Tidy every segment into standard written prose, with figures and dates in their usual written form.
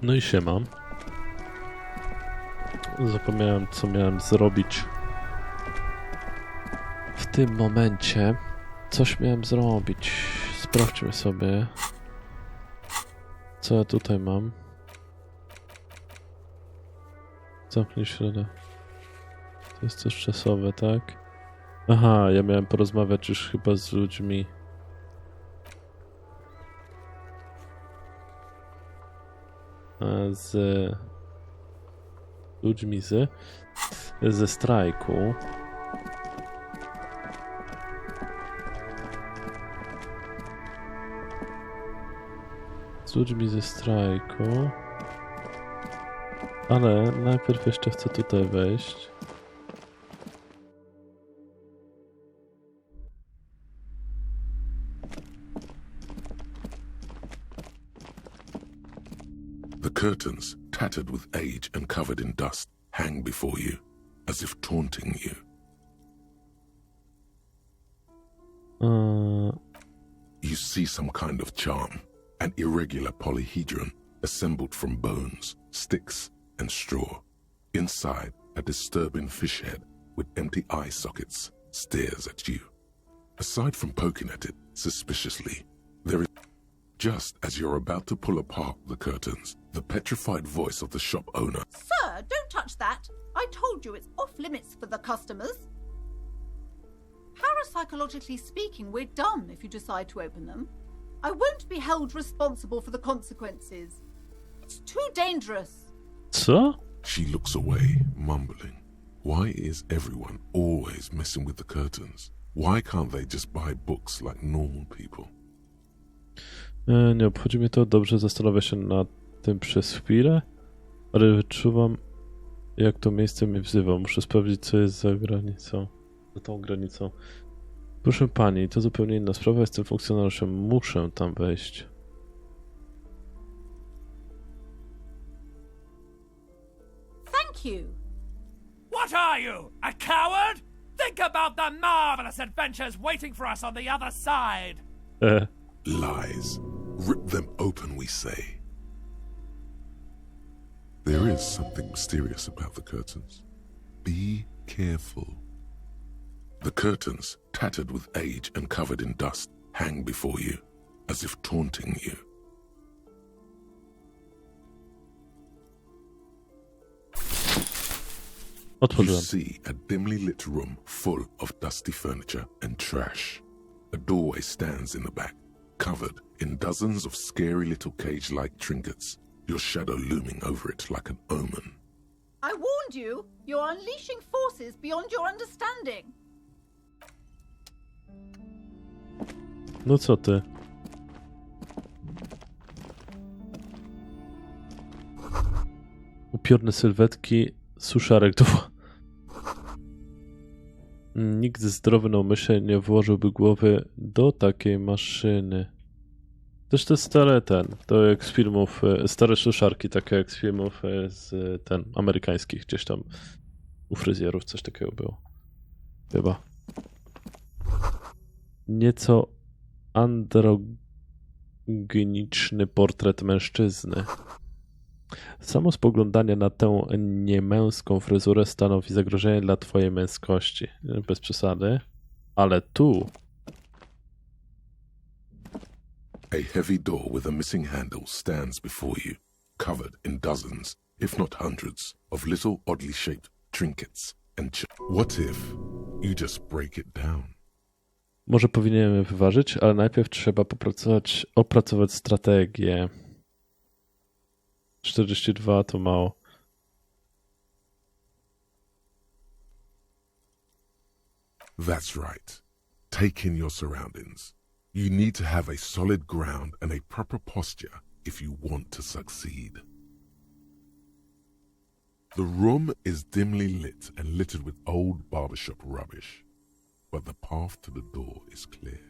No i siema. Zapomniałem, co miałem zrobić w tym momencie. Coś miałem zrobić. Sprawdźmy sobie, co ja tutaj mam. Zamknij środę. To jest coś czasowe, tak? Aha, ja miałem porozmawiać już chyba z ludźmi. Ze strajku. Z ludźmi ze strajku. Ale najpierw jeszcze chcę tutaj wejść. The curtains, tattered with age and covered in dust, hang before you, as if taunting you. You see some kind of charm, an irregular polyhedron assembled from bones, sticks, and straw. Inside, a disturbing fish head with empty eye sockets stares at you. Aside from poking at it suspiciously, there is... Just as you're about to pull apart the curtains, the petrified voice of the shop owner... Sir, don't touch that. I told you it's off limits for the customers. Parapsychologically speaking, we're done if you decide to open them. I won't be held responsible for the consequences. It's too dangerous. Co? She looks away, mumbling. Why is everyone always messing with the curtains? Why can't they just buy books like normal people? Nie obchodzi mnie to, dobrze zastanawia się nad tym przez chwilę, ale wyczuwam, jak to miejsce mnie wzywa. Muszę sprawdzić, co jest za granicą, za tą granicą. Proszę pani, to zupełnie inna sprawa, jestem funkcjonariuszem, muszę tam wejść. Thank you. What are you, a coward? Think about the marvelous adventures waiting for us on the other side. Lies. Rip them open, we say. There is something mysterious about the curtains. Be careful. The curtains, tattered with age and covered in dust, hang before you, as if taunting you. You Otworzyłem. see a dimly lit room full of dusty furniture and trash. A doorway stands in the back, covered in dozens of scary little cage-like trinkets, your shadow looming over it like an omen. I warned you. You're unleashing forces beyond your understanding. No co ty? Upiorne sylwetki, suszarek do... Nikt zdrowy na umyśle nie włożyłby głowy do takiej maszyny. Też to jest stare to jak z filmów, stare suszarki, takie jak z filmów amerykańskich, gdzieś tam u fryzjerów coś takiego było. Chyba. Nieco androgeniczny portret mężczyzny. Samo spoglądanie na tę niemęską fryzurę stanowi zagrożenie dla twojej męskości. Bez przesady. Ale tu... A heavy door with a missing handle stands before you, covered in dozens, if not hundreds, of little oddly shaped trinkets and What if you just break it down? Może powinienem je wyważyć, ale najpierw trzeba opracować strategię. 42 to mało. That's right. Take in your surroundings. You need to have a solid ground and a proper posture if you want to succeed. The room is dimly lit and littered with old barbershop rubbish, but the path to the door is clear.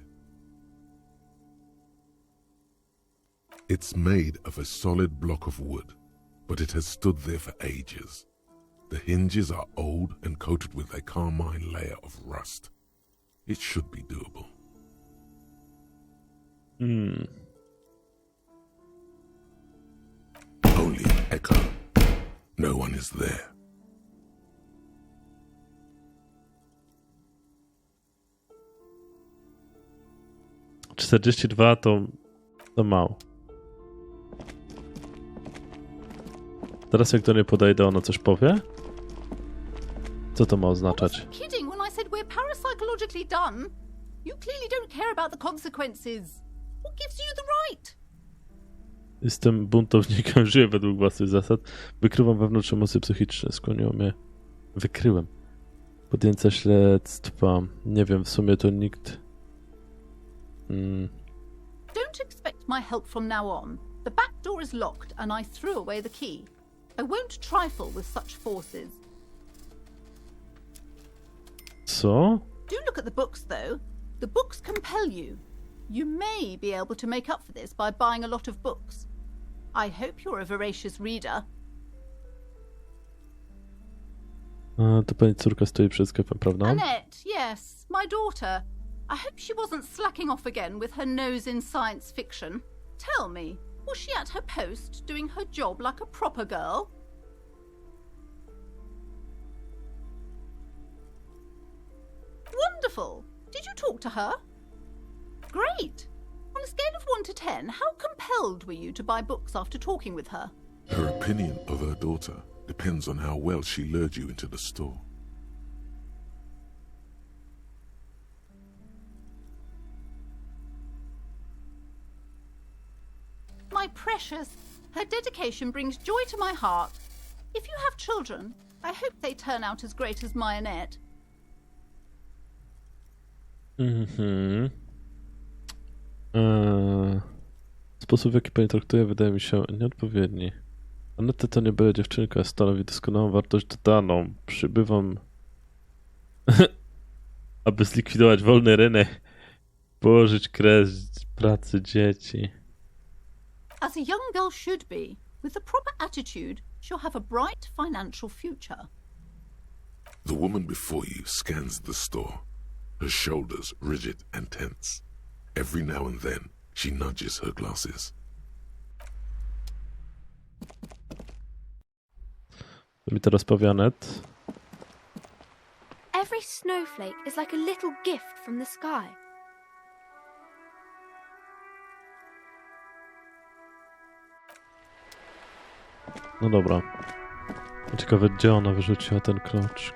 It's made of a solid block of wood, but it has stood there for ages. The hinges are old and coated with a carmine layer of rust. It should be doable. Only is there. 42 to mało. Teraz jak do niej podejdę, ona coś powie? Co to ma oznaczać? I was kidding when I said we're parapsychologically done. You clearly don't care about the consequences. What gives you the right? Jestem buntownikiem, żyję według własnych zasad. Wykrywam wewnętrzne emocje psychiczne. Skłoniło mnie... Wykryłem. Podjęcia śledztwa. Nie wiem, w sumie to nikt... Don't expect my help from now on. The back door is locked and I threw away the key. I won't trifle with such forces. Co? Do look at the books, though. The books compel you. You may be able to make up for this by buying a lot of books. I hope you're a voracious reader. To pani córka stoi przed sklepem, prawda? Annette, yes, my daughter. I hope she wasn't slacking off again with her nose in science fiction. Tell me, was she at her post doing her job like a proper girl? Wonderful. Did you talk to her? Great. On a scale of 1 to 10, how compelled were you to buy books after talking with her? Her opinion of her daughter depends on how well she lured you into the store. My precious, her dedication brings joy to my heart. If you have children, I hope they turn out as great as my Annette. Sposób, w jaki pani traktuje, wydaje mi się nieodpowiedni. Aneta to nie była dziewczynka, stanowi doskonałą wartość dodaną. Przybywam, aby zlikwidować wolny rynek, położyć kres pracy dzieci. As a young girl should be, with the proper attitude, she'll have a bright financial future. The woman before you scans the store, her shoulders rigid and tense. Every now and then, she nudges her glasses. To mi teraz powie Anet. Every snowflake is like a little gift from the sky. No dobra. Ciekawe, gdzie ona wyrzuciła ten klucz.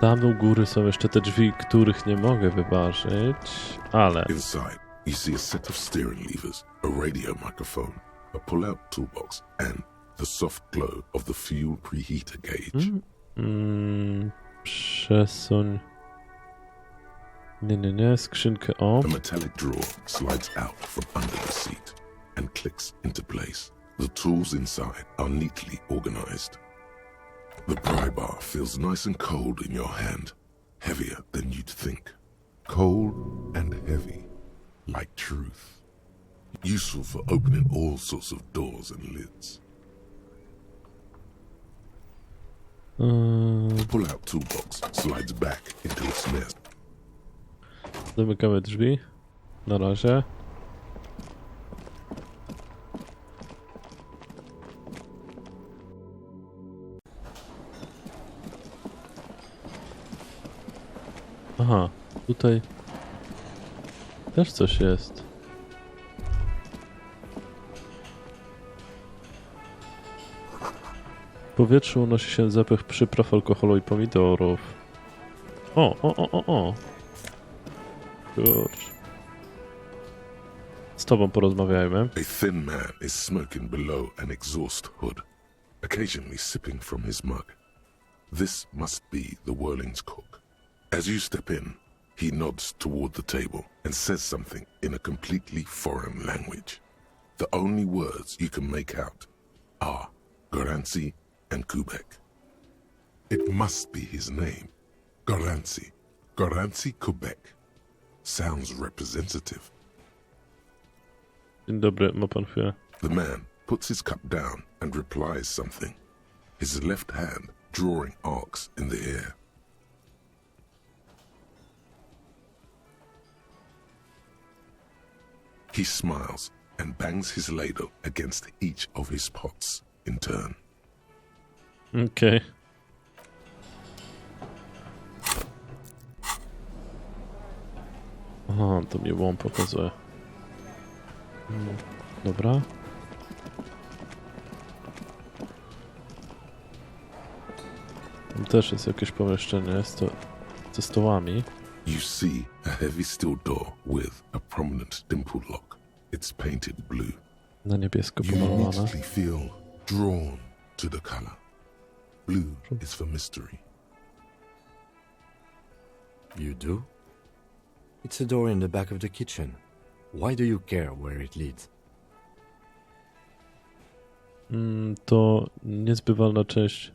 Tam u góry są jeszcze te drzwi, których nie mogę wyważyć, ale... Inside, you see a set of steering levers, a radio microphone, a pull-out toolbox, and the soft glow of the fuel preheater gauge. Przesuń... Nie, skrzynkę o. A metallic drawer slides out from under the seat and clicks into place. The tools inside are neatly organized. The pry bar feels nice and cold in your hand, heavier than you'd think. Cold and heavy, like truth. Useful for opening all sorts of doors and lids. The pull-out toolbox slides back into its nest. Zamykamy drzwi. Na razie. Aha, tutaj też coś jest. W powietrzu unosi się zapach przypraw, alkoholu i pomidorów. O. Kurcz. Z tobą porozmawiajmy. A thin man is smoking below an exhaust hood, occasionally sipping from his mug. This must be the Whirling's cook. As you step in, he nods toward the table and says something in a completely foreign language. The only words you can make out are Goranci and Kubek. It must be his name. Goranci Kubek. Sounds representative. Dzień dobry, ma pan chwilę. The man puts his cup down and replies something, his left hand drawing arcs in the air. He smiles, and bangs his ladle against each of his pots in turn. Okej. Aha, to mi łom pokazuje. Dobra. Tam też jest jakieś pomieszczenie ze stołami. You see a heavy steel door with a prominent dimple lock. It's painted blue. Na niebiesko You pomalowane. immediately feel drawn to the color. Blue is for mystery. You do? It's a door in the back of the kitchen. Why do you care where it leads? To niezbywalna część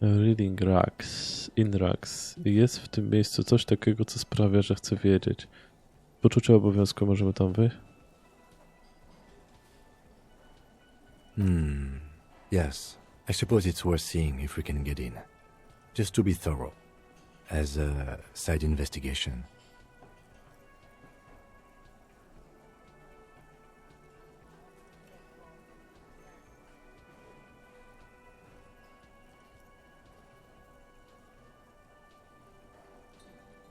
Reading Racks, In Racks. Jest w tym miejscu coś takiego, co sprawia, że chcę wiedzieć. Poczucie obowiązku, możemy tam wyjść? Yes. I suppose it's worth seeing if we can get in. Just to be thorough. As a side investigation.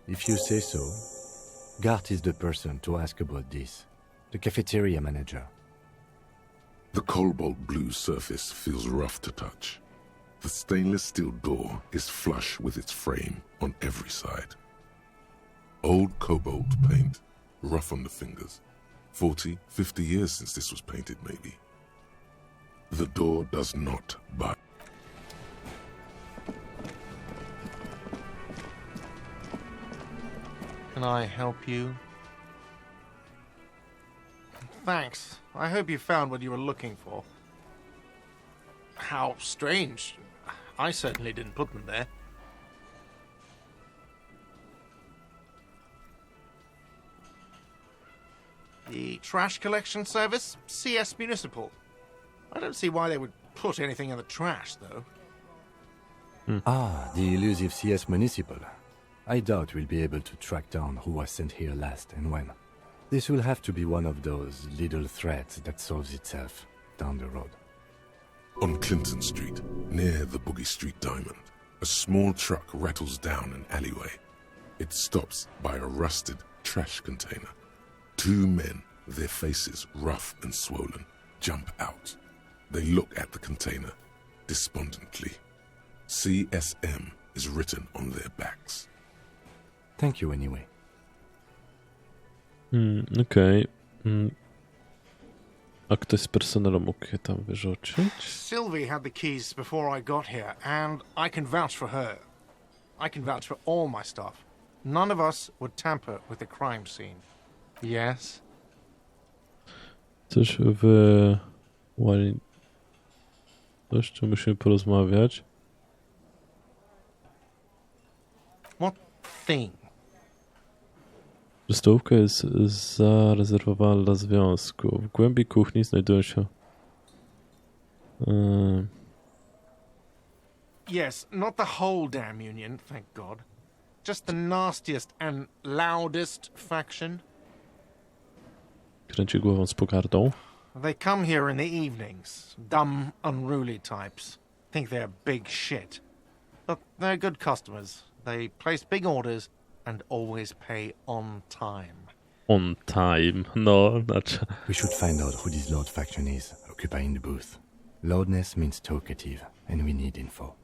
If you say so, Gart is the person to ask about this. The cafeteria manager. The cobalt blue surface feels rough to touch. The stainless steel door is flush with its frame on every side. Old cobalt paint, rough on the fingers. 40, 50 years since this was painted, maybe. The door does not budge. Can I help you? Thanks. I hope you found what you were looking for. How strange. I certainly didn't put them there. The trash collection service? CS Municipal. I don't see why they would put anything in the trash, though. Ah, the elusive CS Municipal. I doubt we'll be able to track down who was sent here last and when. This will have to be one of those little threads that solves itself down the road. On Clinton Street, near the Boogie Street Diamond, a small truck rattles down an alleyway. It stops by a rusted trash container. Two men, their faces rough and swollen, jump out. They look at the container despondently. CSM is written on their backs. Thank you anyway. Okej. A ktoś z personelu mógł je tam wyrzucić? Sylvie had the keys before I got here, and I can vouch for her. I can vouch for all my stuff. None of us would tamper with the crime scene. Yes? Coś coś, czym musimy porozmawiać. What thing? Że stołówka jest zarezerwowana dla związku. W głębi kuchni znajdują się... Yes, not the whole damn union, thank God. Just the nastiest and loudest faction. Kręci głową z pogardą. They come here in the evenings. Dumb, unruly types. Think they're big shit. But they're good customers. They place big orders and always pay on time. On time. No, znaczy... We should find out who this Lord faction is, occupying the booth. Loudness means talkative, and we need info.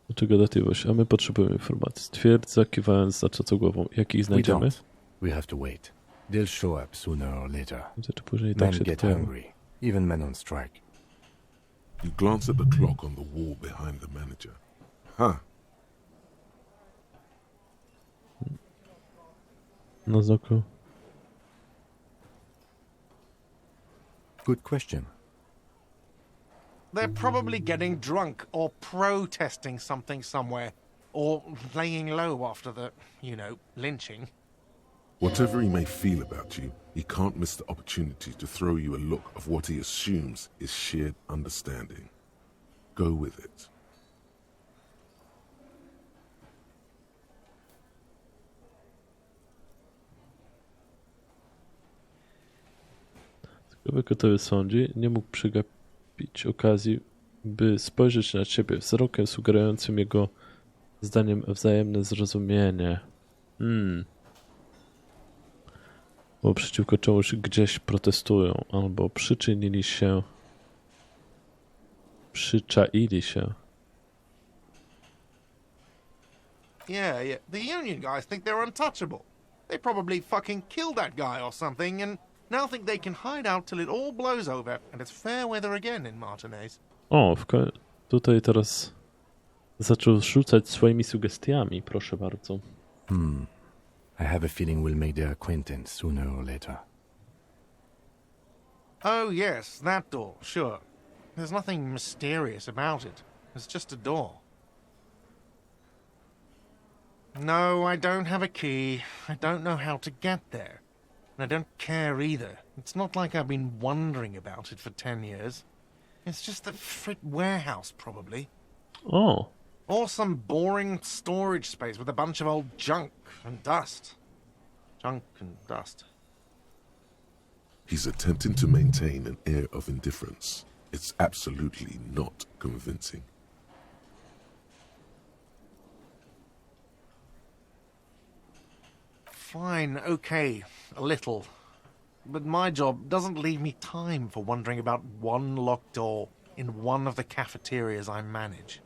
Znaczy gadatliwość, a my potrzebujemy informacji. Stwierdza, kiwając znacząco głową. Jak ich We znajdziemy? don't. We have to wait. They'll show up sooner or later. Czy później Men tak się get pojawi. hungry, even men on strike. You glance at the clock on the wall behind the manager. Huh. Na znaku. Good question. They're probably getting drunk or protesting something somewhere. Or laying low after the, lynching. Whatever he may feel about you, he can't miss the opportunity to throw you a look of what he assumes is shared understanding. Go with it. Gotowy sądzi, nie mógł przegapić okazji, by spojrzeć na ciebie wzrokiem sugerującym jego zdaniem wzajemne zrozumienie. Bo przeciwko czemuś gdzieś protestują, albo przyczaili się. Yeah. The Union guys think they're untouchable. They probably fucking killed that guy or something and now think they can hide out till it all blows over and it's fair weather again in Martinez. O, tutaj teraz zaczął rzucać swoimi sugestiami, proszę bardzo. I have a feeling we'll make their acquaintance sooner or later. Oh yes, that door, sure. There's nothing mysterious about it. It's just a door. No, I don't have a key. I don't know how to get there. And I don't care either. It's not like I've been wondering about it for 10 years. It's just a frit warehouse, probably. O, Or some boring storage space with a bunch of old junk and dust. Junk and dust. He's attempting to maintain an air of indifference. It's absolutely not convincing. Fine, okay, a little. But my job doesn't leave me time for wondering about one locked door in one of the cafeterias I manage.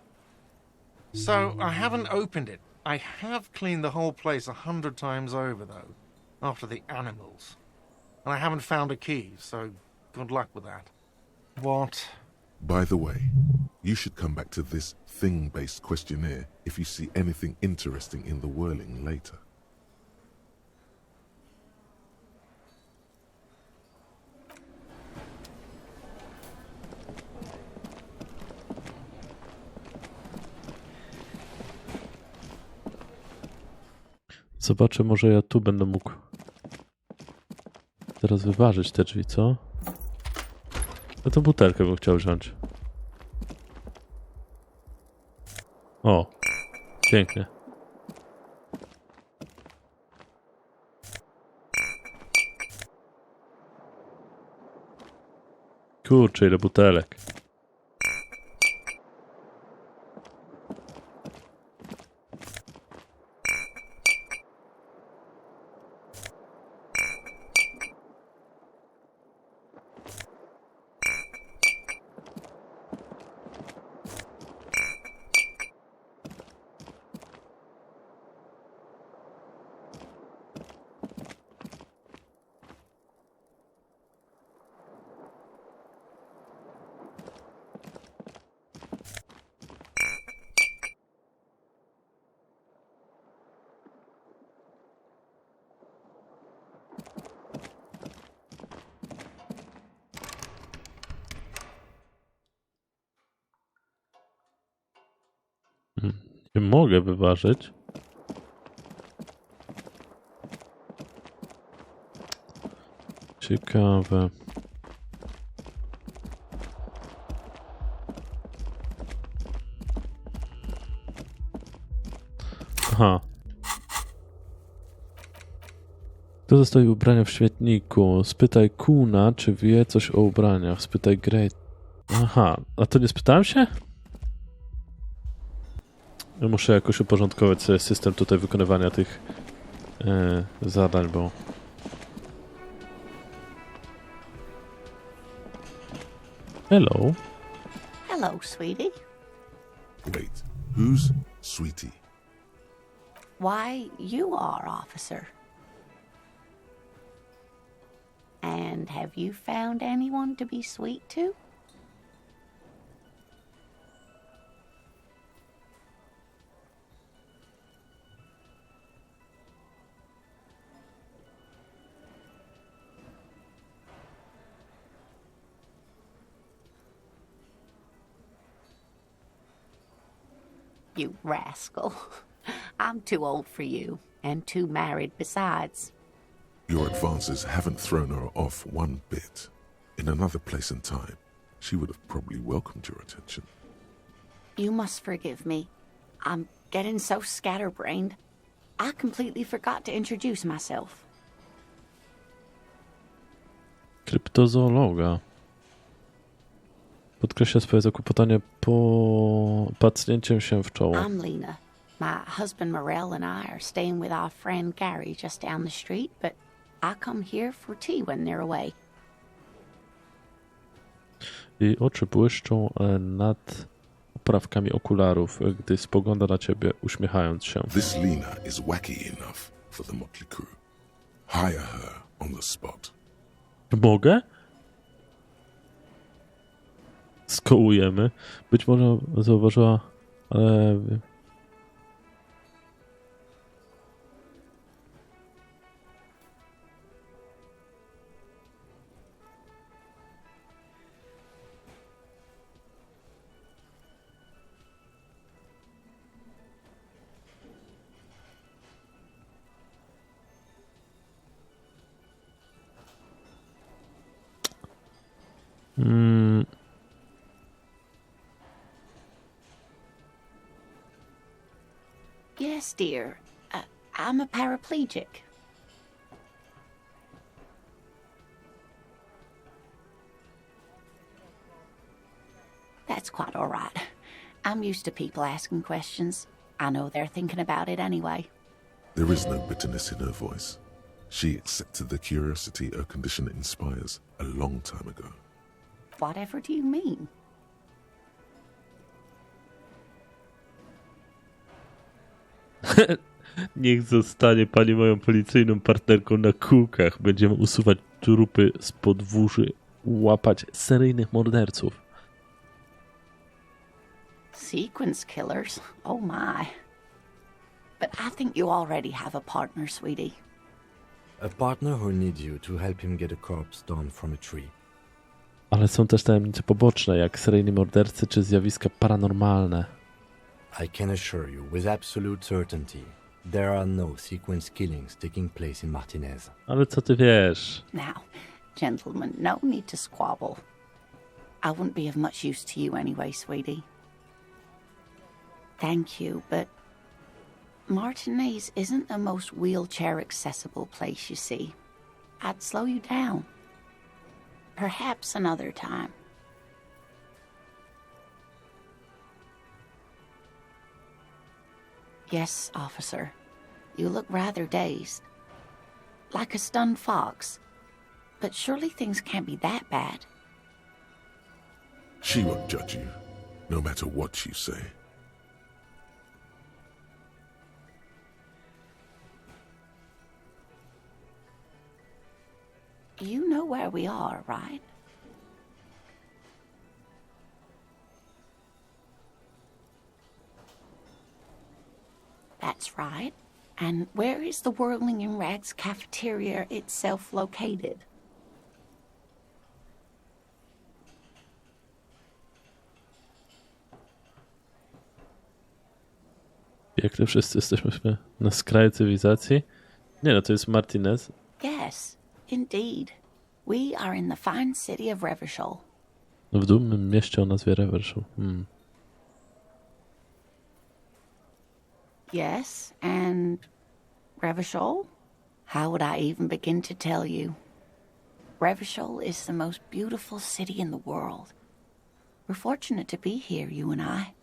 So, I haven't opened it. I have cleaned the whole place 100 times over, though, after the animals. And I haven't found a key, so good luck with that. What? By the way, you should come back to this thing-based questionnaire if you see anything interesting in the whirling later. zobaczę, może ja tu będę mógł teraz wyważyć te drzwi, co? Ja tą butelkę bym chciał wziąć. O, pięknie. Kurczę, ile butelek. Nie mogę wyważyć. Ciekawe. Aha. Kto zostawił ubrania w świetniku? Spytaj Kuna, czy wie coś o ubraniach. Spytaj Grey. Aha, a to nie spytałem się? Ja muszę jakoś uporządkować sobie system tutaj wykonywania tych zadań, bo... Hello. Hello, sweetie. Wait, who's Sweetie? Why, you are, officer. And have you found anyone to be sweet to? You rascal. I'm too old for you, and too married besides. Your advances haven't thrown her off one bit. In another place and time, she would have probably welcomed your attention. You must forgive me. I'm getting so scatterbrained. I completely forgot to introduce myself. Kryptozoologa. Podkreśla swoje zakłopotanie po pacnięciem się w czoło. I'm Lena. My husband Morel and I are staying with our friend Gary just down the street, but I come here for tea when they're away. Jej oczy błyszczą nad oprawkami okularów, gdy spogląda na ciebie, uśmiechając się. This Lena is wacky enough for the motley crew. Hire her on the spot. Mogę? Skołujemy. Być może zauważyła, ale... Yes, dear. I'm a paraplegic. That's quite all right. I'm used to people asking questions. I know they're thinking about it anyway. There is no bitterness in her voice. She accepted the curiosity her condition inspires a long time ago. Whatever do you mean? Niech zostanie pani moją policyjną partnerką na kółkach. Będziemy usuwać trupy z podwórzy, łapać seryjnych morderców. Sequence killers? Oh my. But I think you already have a partner, sweetie. A partner who needs you to help him get a corpse down from a tree. Ale są też tajemnice poboczne, jak seryjni mordercy czy zjawiska paranormalne. I can assure you with absolute certainty, there are no sequence killings taking place in Martinez. Ale co ty wiesz? Now, gentlemen, no need to squabble. I wouldn't be of much use to you anyway, sweetie. Thank you, but Martinez isn't the most wheelchair-accessible place, you see. I'd slow you down. Perhaps another time. Yes, officer. You look rather dazed. Like a stunned fox. But surely things can't be that bad. She won't judge you, no matter what you say. You know where we are, right? That's right. And where is the Whirling in Rags cafeteria itself located? Jak to wszyscy jesteśmy na skraju cywilizacji? Nie no, to jest Martinez. Yes, indeed. We are in the fine city of Revachol. W dumnym mieście o nazwie Reversal. Yes, and Revachol? How would I even begin to tell you? Revachol is the most beautiful city in the world. We're fortunate to be here, you and I.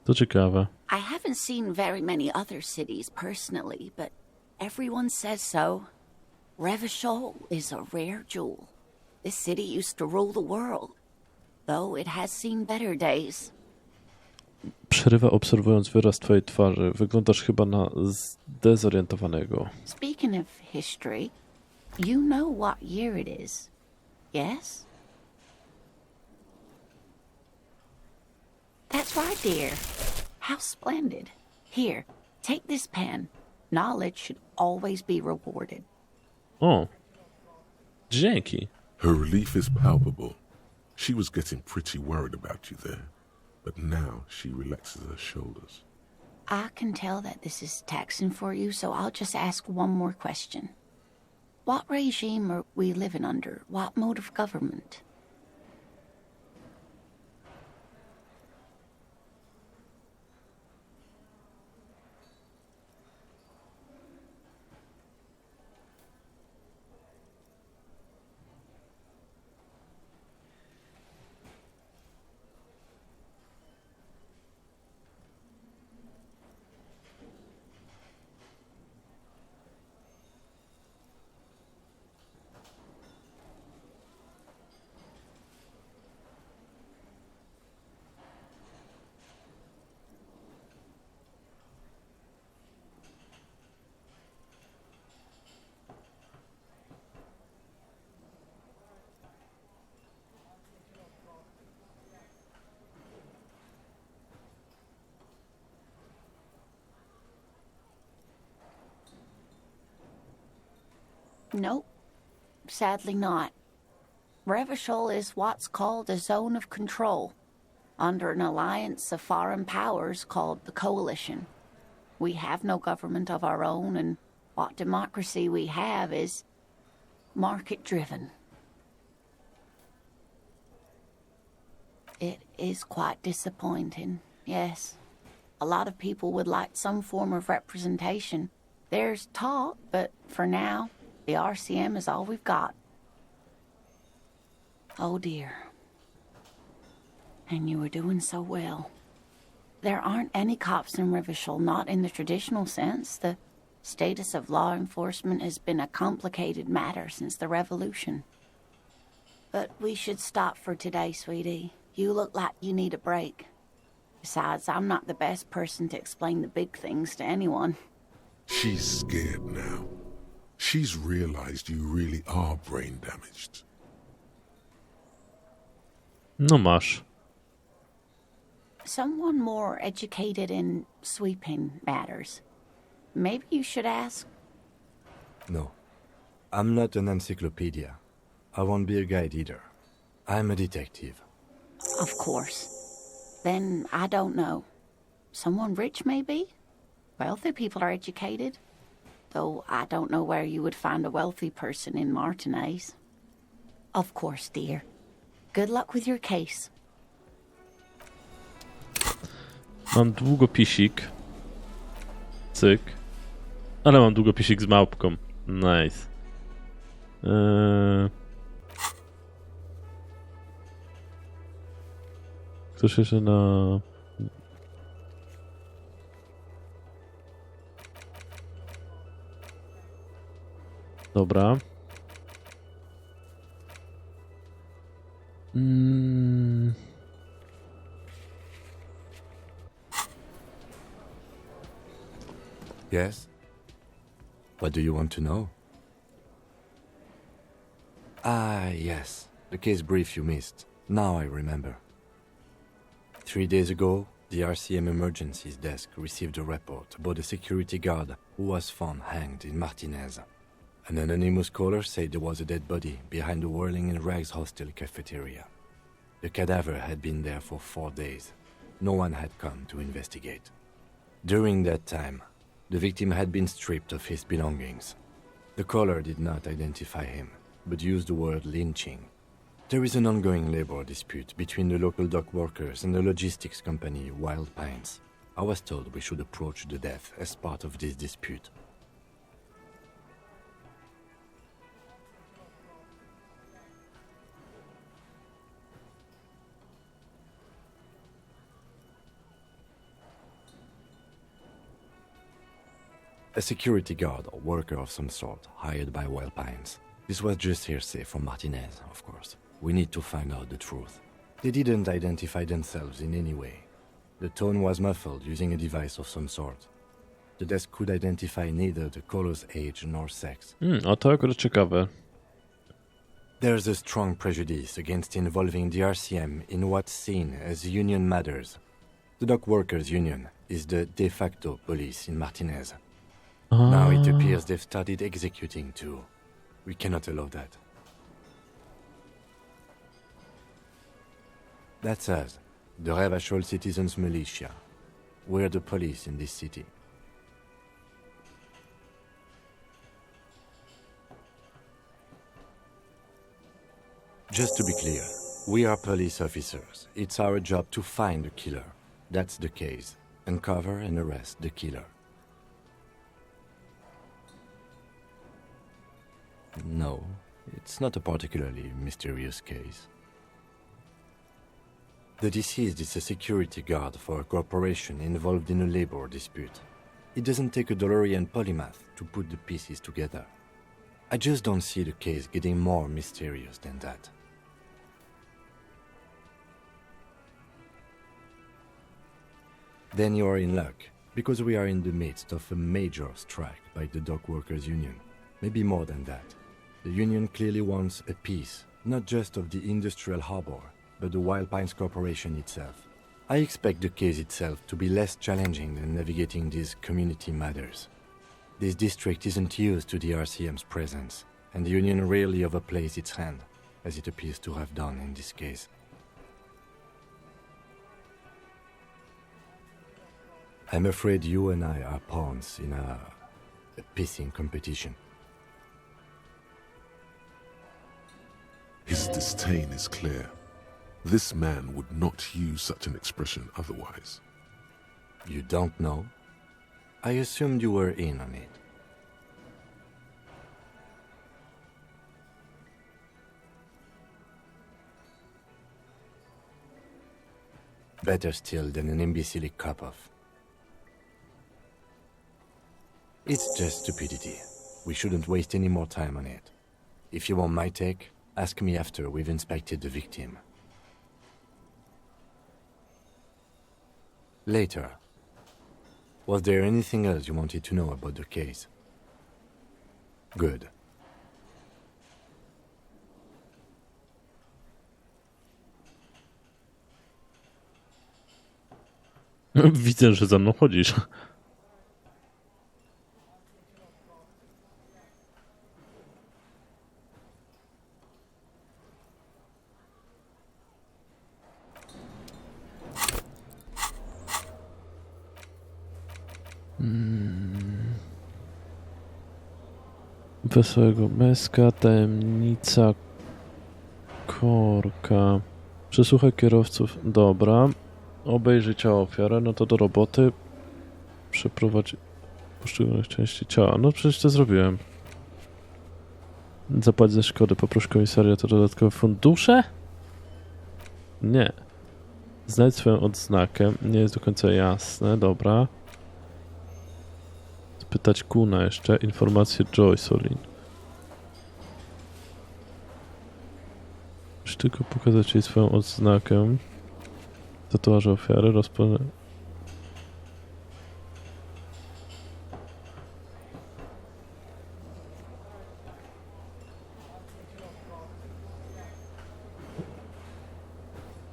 To ciekawe. I haven't seen very many other cities personally, but everyone says so. Revachol is a rare jewel. This city used to rule the world, though it has seen better days. Przerywa, obserwując wyraz twojej twarzy. Wyglądasz chyba na zdezorientowanego. Speaking of history, you know what year it is, yes? That's right, dear. How splendid. Here, take this pen. Knowledge should always be rewarded. O, dzięki. Her relief is palpable. She was getting pretty worried about you there, but now she relaxes her shoulders. I can tell that this is taxing for you, so I'll just ask one more question. What regime are we living under? What mode of government? Nope. Sadly not. Revachol is what's called a zone of control, under an alliance of foreign powers called the Coalition. We have no government of our own, and what democracy we have is market-driven. It is quite disappointing, yes. A lot of people would like some form of representation. There's talk, but for now, the RCM is all we've got. Oh dear. And you were doing so well. There aren't any cops in Revachol, not in the traditional sense. The status of law enforcement has been a complicated matter since the revolution. But we should stop for today, sweetie. You look like you need a break. Besides, I'm not the best person to explain the big things to anyone. She's scared now. She's realized you really are brain damaged. No masz. Someone more educated in sweeping matters. Maybe you should ask. No. I'm not an encyclopedia. I won't be a guide either. I'm a detective. Of course. Then I don't know. Someone rich, maybe? Wealthy people are educated. Though I don't know where you would find a wealthy person in Martinez. Of course, dear. Good luck with your case. Mam długopisik. Cyk. Ale mam długopisik z małpką. Nice. Ktoś jeszcze na... Dobra. Yes? What do you want to know? Ah, yes. The case brief you missed. Now I remember. 3 days ago, the RCM Emergencies Desk received a report about a security guard who was found hanged in Martinez. An anonymous caller said there was a dead body behind the Whirling in Rags hostel cafeteria. The cadaver had been there for 4 days. No one had come to investigate. During that time, the victim had been stripped of his belongings. The caller did not identify him, but used the word lynching. There is an ongoing labor dispute between the local dock workers and the logistics company Wild Pines. I was told we should approach the death as part of this dispute. A security guard or worker of some sort, hired by Wild Pines. This was just hearsay from Martinez, of course. We need to find out the truth. They didn't identify themselves in any way. The tone was muffled using a device of some sort. The desk could identify neither the caller's age nor sex. A to akurat ciekawe. There's a strong prejudice against involving the RCM in what's seen as union matters. The dock workers' union is the de facto police in Martinez. Now it appears they've started executing too. We cannot allow that. That's us, the Revachol Citizens Militia. We're the police in this city. Just to be clear, we are police officers. It's our job to find the killer. That's the case. Uncover and arrest the killer. No, it's not a particularly mysterious case. The deceased is a security guard for a corporation involved in a labor dispute. It doesn't take a DeLorean polymath to put the pieces together. I just don't see the case getting more mysterious than that. Then you are in luck, because we are in the midst of a major strike by the dock workers' union. Maybe more than that. The union clearly wants a piece, not just of the industrial harbor, but the Wild Pines Corporation itself. I expect the case itself to be less challenging than navigating these community matters. This district isn't used to the RCM's presence, and the Union rarely overplays its hand, as it appears to have done in this case. I'm afraid you and I are pawns in a pissing competition. His disdain is clear. This man would not use such an expression otherwise. You don't know? I assumed you were in on it. Better still than an imbecile cop-off. It's just stupidity. We shouldn't waste any more time on it. If you want my take, ask me after we've inspected the victim. Later. Was there anything else you wanted to know about the case? Good. Widzę, że za mną chodzisz. Wesołego Meska, tajemnica korka. Przesłuchaj kierowców. Dobra. Obejrzyj ciało ofiary, no to do roboty. Przeprowadź poszczególnych części ciała. No przecież to zrobiłem. Zapłać za szkody. Poproś komisariat o dodatkowe fundusze? Nie. Znajdź swoją odznakę. Nie jest do końca jasne. Dobra. Spytać Kuna jeszcze. Informacje Joysolin. Muszę tylko pokazać jej swoją odznakę. Tatuaże ofiary.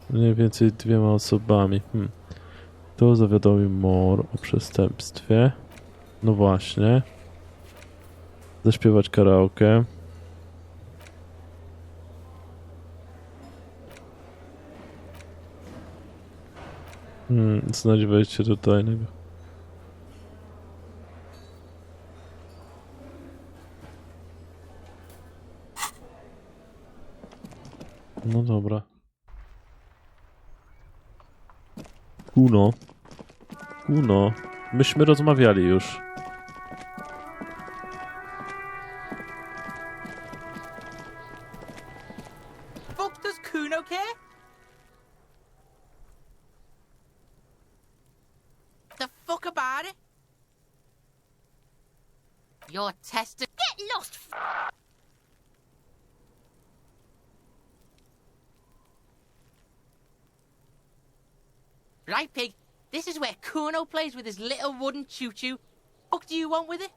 Mniej więcej 2 osobami. To zawiadomi Mor o przestępstwie. No właśnie. Zaśpiewać karaoke. Znajdź wejście do tajnego. No dobra. Kuno. Kuno. Myśmy rozmawiali już. Fuck does Kuno care? The fuck about it? You're tested. Get lost! Right, pig. This is where Kuno plays with his little wooden choo-choo. What do you want with it?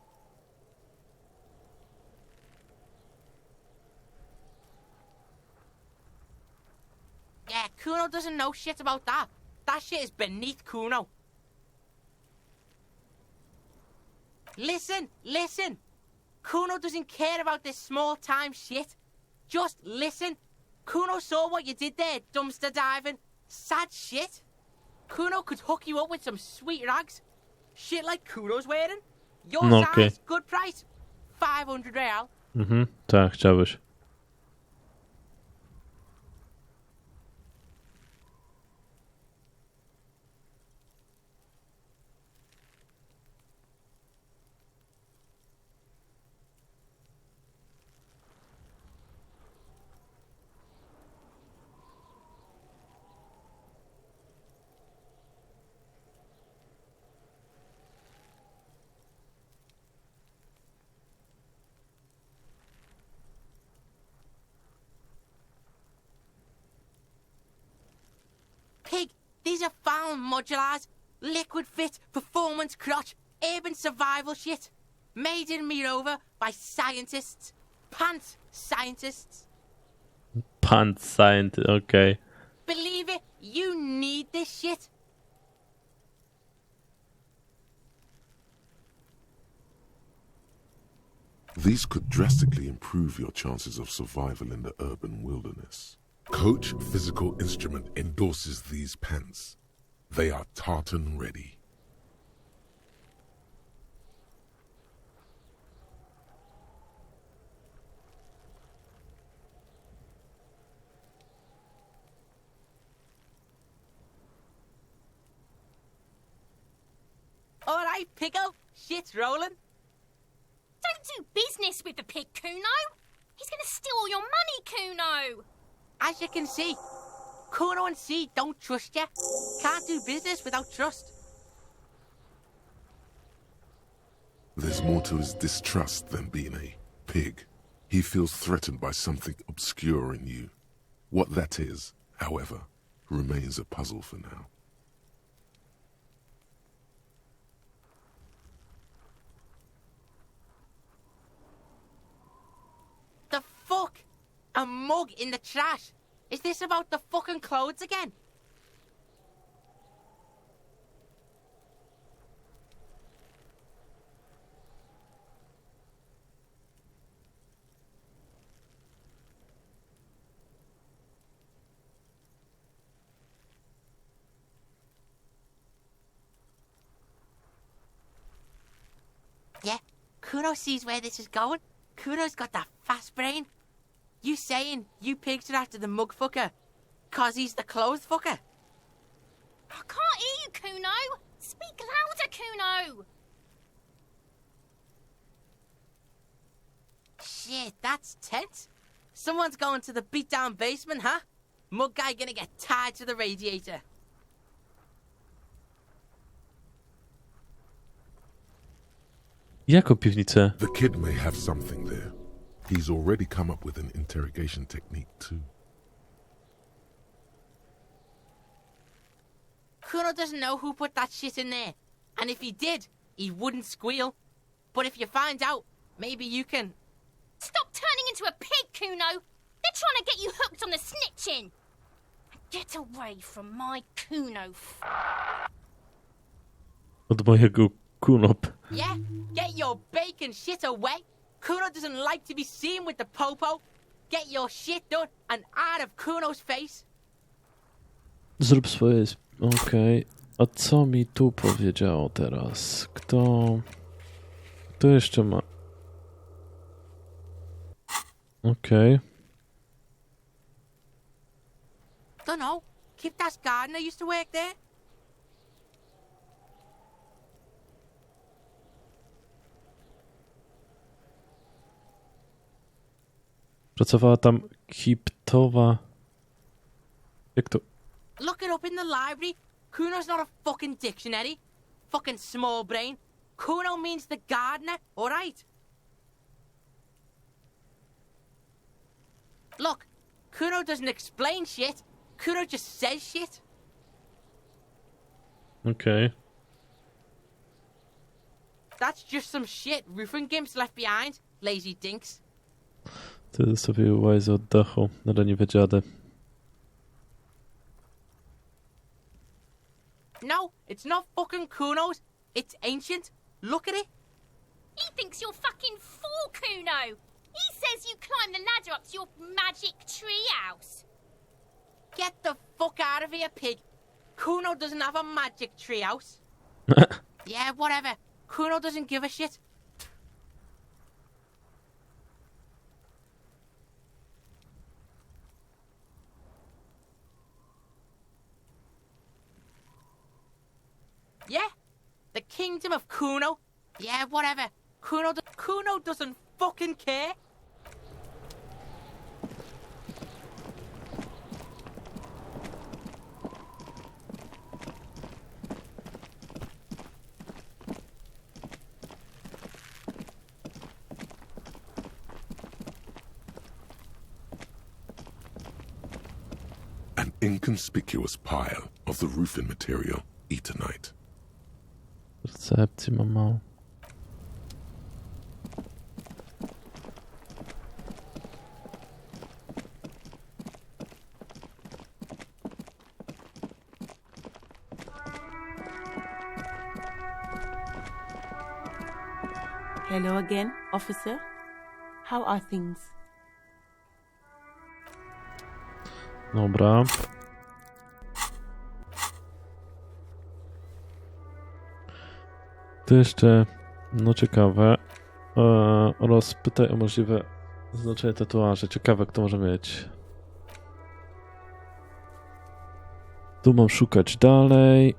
Yeah, Kuno doesn't know shit about that. That shit is beneath Kuno. Listen, listen. Kuno doesn't care about this small-time shit. Just listen. Kuno saw what you did there, dumpster diving. Sad shit. Kuno could hook you up with some sweet rags. Shit like Kuno's wearing. Your No, size, okay. good price. 500 real. Tak, chciałbyś. Pig, these are found modulars. Liquid fit, performance crotch, urban survival shit. Made in Mirova by scientists. Pants scientists. Pan scientist, okej. Believe it, you need this shit. These could drastically improve your chances of survival in the urban wilderness. Coach Physical Instrument endorses these pants. They are tartan ready. All right, Pickle. Shit's rolling. Don't do business with the pig, Kuno. He's going to steal all your money, Kuno. As you can see, Kuno and C don't trust you. Can't do business without trust. There's more to his distrust than being a pig. He feels threatened by something obscure in you. What that is, however, remains a puzzle for now. The fuck? A mug in the trash? Is this about the fucking clothes again? Yeah, Kuno sees where this is going. Kuno's got that fast brain. You saying you pigs are after the mug fucker 'cause he's the clothes fucker? I can't hear you, Kuno. Speak louder, Kuno. Shit, that's tense. Someone's going to the beat-down basement, huh? Mug guy gonna get tied to the radiator. Jaką piwnicę? The kid may have something there. He's already come up with an interrogation technique too. Kuno doesn't know who put that shit in there. And if he did, he wouldn't squeal. But if you find out, maybe you can... Stop turning into a pig, Kuno. They're trying to get you hooked on the snitching. Get away from my Kuno. Od mojego Kunop. Yeah, get your bacon shit away. Kuno doesn't like to be seen with the popo. Get your shit done and out of Kuno's face. Zrób swoje... Okej. A co mi tu powiedziało teraz? Kto jeszcze ma... Okej. Don't know. Kiptas gardener used to work there. Pracowała tam Kiptowa... Jak to... Look it up in the library. Kuno's not a fucking dictionary. Fucking small brain. Kuno means the gardener, alright? Look, Kuno doesn't explain shit. Kuno just says shit. Okej. That's just some shit roofing gimps left behind, lazy dinks. Ty zostawił łajzy od dachu na leniwe dziady. No, it's not fucking Kuno's. It's ancient. Look at it. He thinks you're fucking fool, Kuno. He says you climbed the ladder up to your magic tree house. Get the fuck out of here, pig. Kuno doesn't have a magic tree house. Yeah, whatever. Kuno doesn't give a shit. Yeah, the kingdom of Kuno. Yeah, whatever. Kuno doesn't fucking care. An inconspicuous pile of the roofing material, eternite. Recepcji mam mało. Hello again, officer. How are things? Dobra. To jeszcze, no ciekawe, oraz pytaj o możliwe znaczenie tatuaży. Ciekawe, kto może mieć. Tu mam szukać dalej.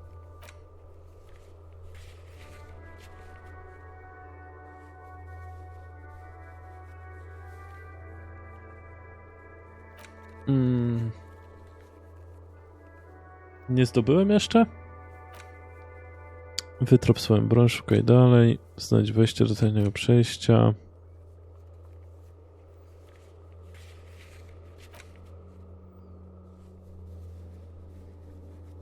Nie zdobyłem jeszcze? Wytrop swoją broń, szukaj dalej. Znajdź wejście do tajnego przejścia.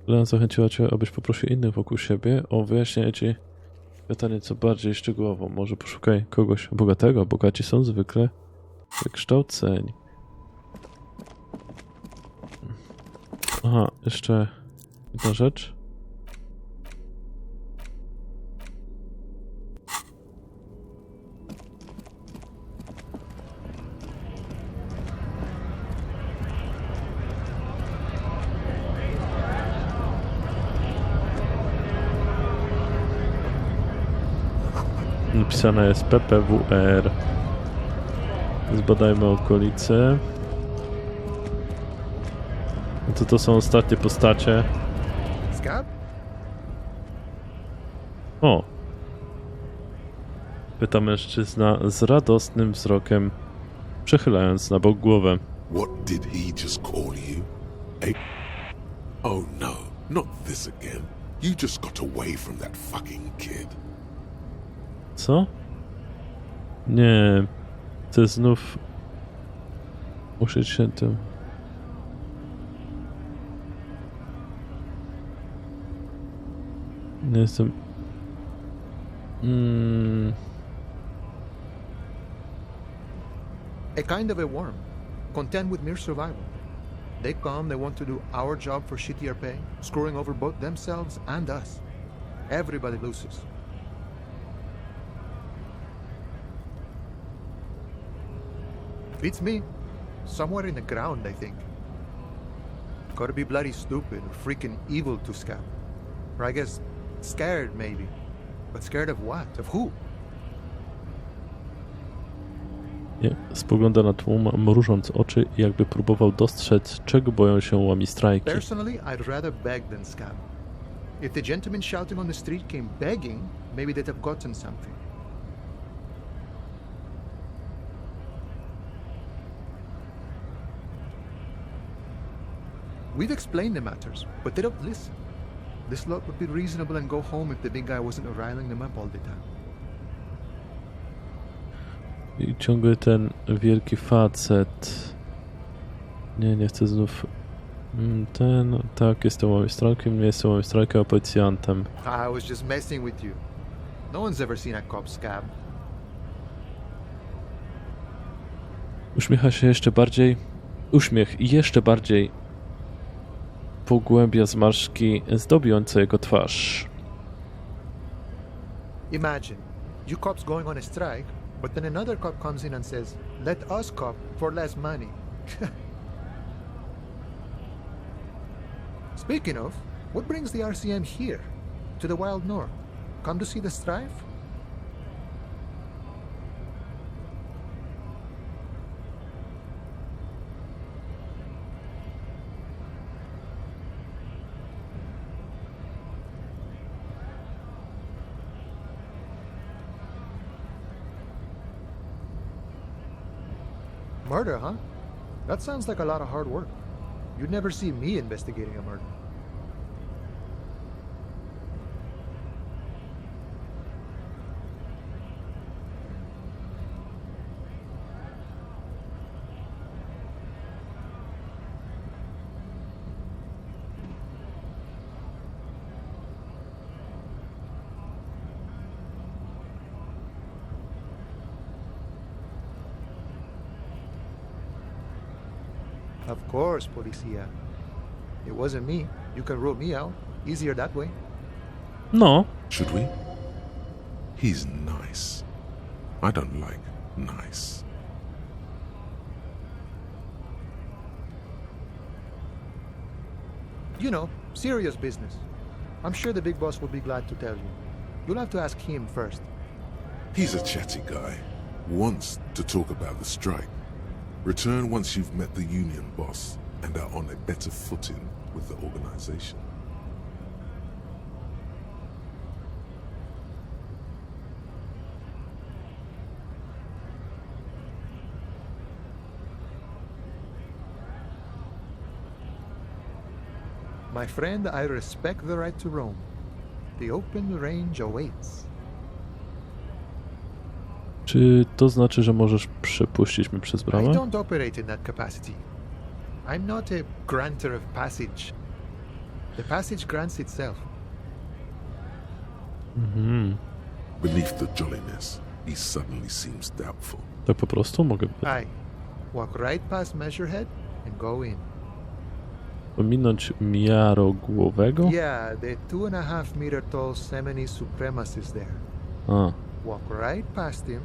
Lena zachęciła cię, abyś poprosił innych wokół siebie o wyjaśnienie ci pytanie co bardziej szczegółowo. Może poszukaj kogoś bogatego. Bogaci są zwykle wykształceni. Aha, jeszcze jedna rzecz. Napisane jest PPWR. Zbadajmy okolice. To są ostatnie postacie. O! Pyta mężczyzna z radosnym wzrokiem, przechylając na bok głowę. What did he just call you? Oh no, not this again. You just got away from that fucking kid. Co? Nie. To znów... Muszę się tym... Nie jestem... A kind of a worm, content with mere survival. They come, they want to do our job for shittier pay, screwing over both themselves and us. Everybody loses. Beats me. Somewhere in the ground, I think. Gotta be bloody stupid or freaking evil to scab. Or I guess scared, maybe. But scared of what? Of who? Nie, spogląda na tłum, mrużąc oczy, jakby próbował dostrzec, czego boją się łamistrajki. Personally, I'd rather beg than scab. If the gentleman shouting on the street came begging, maybe they'd have gotten something. We've explained the matters, but they don't listen. This lot would be reasonable and go home if the big guy wasn't riling them up all the time. I ciągle ten wielki facet. Nie chcę znów... tak, jestem łamistrajkiem, nie jestem łamistrajkiem, a policjantem. I was just messing with you. No one's ever seen a cop scab. Uśmiecha się jeszcze bardziej. Uśmiech jeszcze bardziej pogłębia zmarszczki zdobiące jego twarz. Imagine, you cops going on a strike, but then another cop comes in and says, let us cop for less money. Speaking of, what brings the RCM here, to the Wild North? Come to see the strife? Murder, huh? That sounds like a lot of hard work. You'd never see me investigating a murder. Of course, Policia. It wasn't me. You can rule me out. Easier that way. No. Should we? He's nice. I don't like nice. You know, serious business. I'm sure the big boss will be glad to tell you. You'll have to ask him first. He's a chatty guy. Wants to talk about the strike. Return once you've met the union boss and are on a better footing with the organization. My friend, I respect the right to roam. The open range awaits. Czy to znaczy, że możesz przepuścić mnie przez I bramę? don't operate in that capacity. I'm not a granter of passage. The passage grants itself. Beneath the jolliness, he suddenly seems doubtful. Tak po prostu mogę Aye. Walk right past Measurehead and go in. pominąć miarogłowego? Yeah, the 2.5 meter tall Semini supremacist there. A, Walk right past him.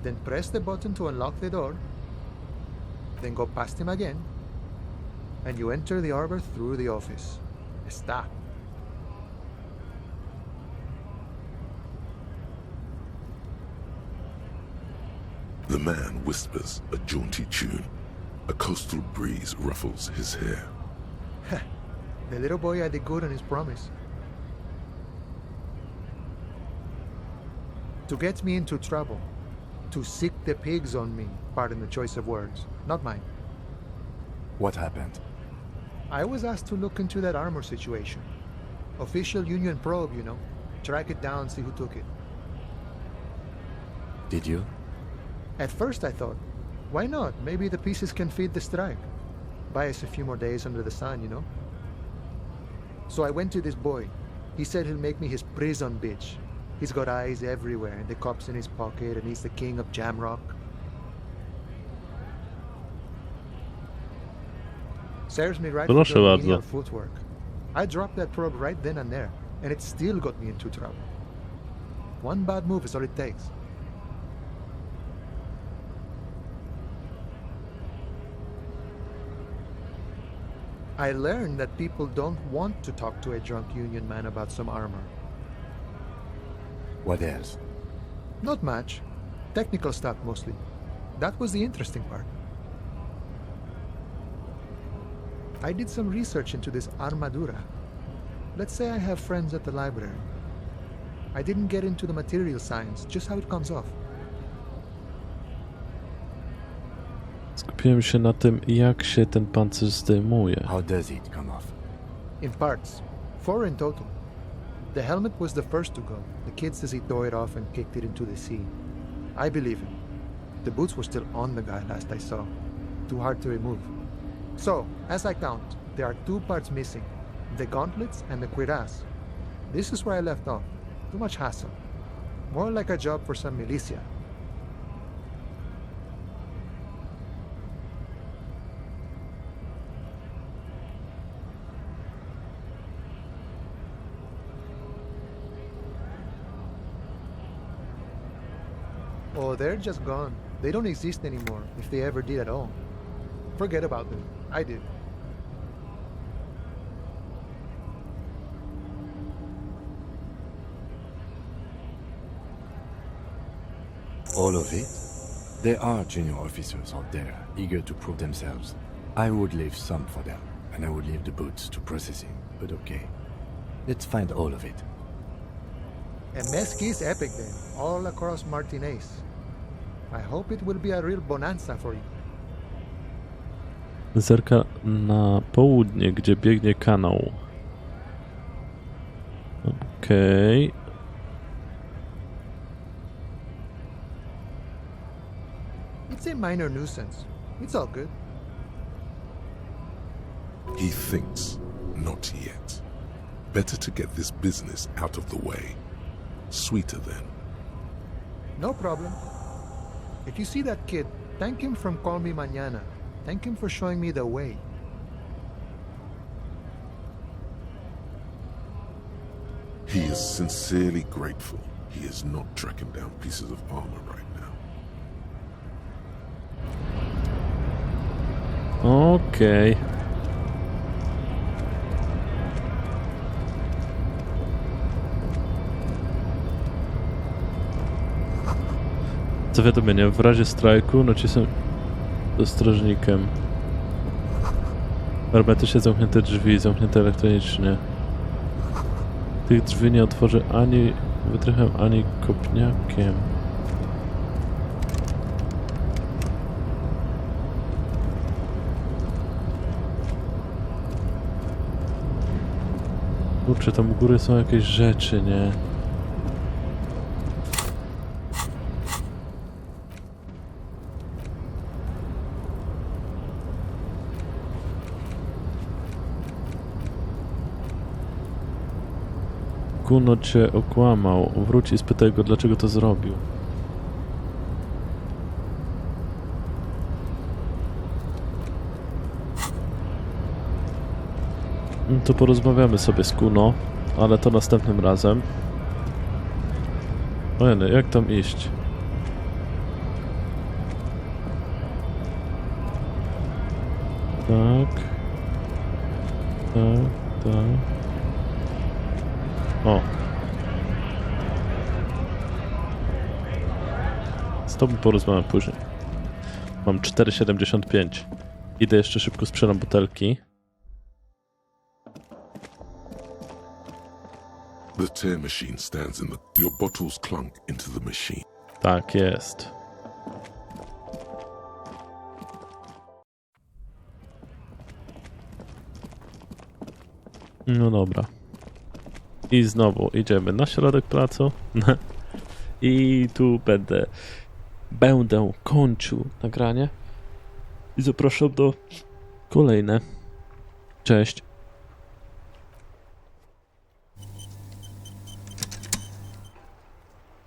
Then press the button to unlock the door. Then go past him again. And you enter the arbor through the office. Está. The man whispers a jaunty tune. A coastal breeze ruffles his hair. The little boy had the good on his promise. To get me into trouble. To sick the pigs on me. Pardon the choice of words. Not mine. What happened? I was asked to look into that armor situation. Official union probe, you know. Track it down, see who took it. Did you? At first I thought, why not? Maybe the pieces can feed the strike. Buy us a few more days under the sun, you know? So I went to this boy. He said he'll make me his prison bitch. He's got eyes everywhere, and the cops in his pocket, and he's the king of Jamrock. Serves me right for Proszę the bardzo. menial footwork. I dropped that probe right then and there, and it still got me into trouble. One bad move is all it takes. I learned that people don't want to talk to a drunk union man about some armor. What else? Not much. Technical stuff mostly. That was the interesting part. I did some research into this armadura. Let's say I have friends at the library. I didn't get into the material science, just how it comes off. Skupiłem się na tym, jak się ten pancerz zdejmuje. How does it come off? In parts. 4 in total. The helmet was the first to go. The kid says he tore it off and kicked it into the sea. I believe him. The boots were still on the guy last I saw. Too hard to remove. So, as I count, there are 2 parts missing. The gauntlets and the cuirass. This is where I left off. Too much hassle. More like a job for some militia. Oh, they're just gone. They don't exist anymore, if they ever did at all. Forget about them. I did. All of it? There are junior officers out there, eager to prove themselves. I would leave some for them, and I would leave the boots to processing, but okay. Let's find all of it. A mesquite is epic then, all across Martinez. I hope it will be a real bonanza for you. Zerka na południe, gdzie biegnie kanał. Okej. It's a minor nuisance. It's all good. He thinks, not yet. Better to get this business out of the way. Sweeter then. No problem. If you see that kid, thank him from Call Me Mañana. Thank him for showing me the way. He is sincerely grateful he is not tracking down pieces of armor right now. Okej. Zawiadomienie. W razie strajku nacisnę do strażnikiem. Hermetycznie zamknięte drzwi, zamknięte elektronicznie. Tych drzwi nie otworzę ani wytrychem, ani kopniakiem. Kurczę, tam u góry są jakieś rzeczy, nie? Kuno cię okłamał. Wróć i spytaj go, dlaczego to zrobił. No to porozmawiamy sobie z Kuno, ale to następnym razem. Ojej, jak tam iść? Tak. Tak, tak. O. Z tobą porozmawiam później. Mam 4,75. Idę jeszcze szybko sprzedam butelki. The tear machine stands in the... Your bottles clunk into the machine. Tak jest. No dobra. I znowu idziemy na środek placu. I tu będę kończył nagranie. I zapraszam do kolejne. Cześć.